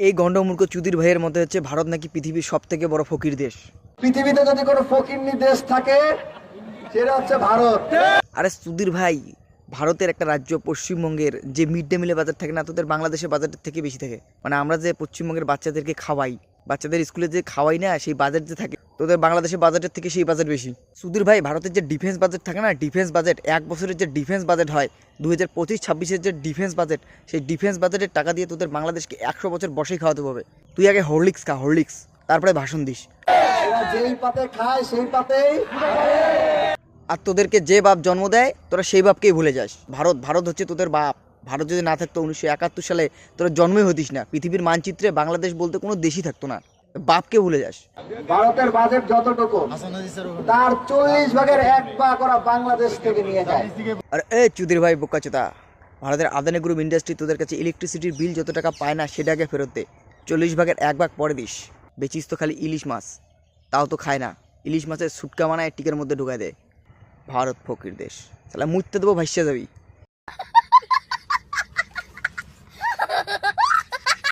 এই গন্ডমূর্খ চুদির ভাইয়ের মতে হচ্ছে ভারত নাকি পৃথিবীর সব থেকে বড় ফকির দেশ। পৃথিবীতে যদি কোনো ফকিরনি দেশ থাকে সেটা হচ্ছে ভারত। আরে চুদির ভাই, ভারতের একটা রাজ্য পশ্চিমবঙ্গের যে মিড ডে মিলের বাজার থাকে না, তোদের বাংলাদেশের বাজারের থেকে বেশি থাকে। মানে আমরা যে পশ্চিমবঙ্গের বাচ্চাদেরকে খাওয়াই, বাচ্চাদের স্কুলে যে খাওয়াই না, সেই বাজেট যে থাকে তোদের বাংলাদেশের বাজেটের থেকে সেই বাজেট বেশি। সুধীর ভাই, ভারতের যে ডিফেন্স বাজেট থাকে না, ডিফেন্স বাজেট, এক বছরের যে ডিফেন্স বাজেট হয় 2025-26-এর যে ডিফেন্স বাজেট, সেই ডিফেন্স বাজেটের টাকা দিয়ে তোদের বাংলাদেশকে 100 বছর বসেই খাওয়াতে হবে। তুই আগে হরলিক্স খা, হরলিক্স, তারপরে ভাষণ দিস। এরা যেই পাতে খায় সেই পাতেই। আর তোদেরকে যে বাপ জন্ম দেয় তোরা সেই বাপকেই ভুলে যাস। ভারত হচ্ছে তোদের বাপ। ভারত যদি না থাকতো 1971 সালে তোরা জন্মই হতিস না। পৃথিবীর মানচিত্রে বাংলাদেশ বলতে কোনো দেশই থাকতো না। বাপকে ভুলে যাস। ভারতের বাজেট যতটুকু তার 40 ভাগের 1 ভাগ ওরা বাংলাদেশ থেকে নিয়ে যায়। আর চুদির ভাই বোকাচোদা, ভারতের আদানি গ্রুপ ইন্ডাস্ট্রি তোদের কাছে ইলেকট্রিসিটির বিল যত টাকা পায় না সেটাকে ফেরত দে। 40 ভাগের 1 ভাগ পরে দিস। বেচিস তো খালি ইলিশ মাছ, তাও তো খায় না। ইলিশ মাছের সুটকা বানায় টিকের মধ্যে ঢুকায় দেয়। ভারত ফকির দেশ, তাহলে মুইতে দেবো, ভাইসা যাবি।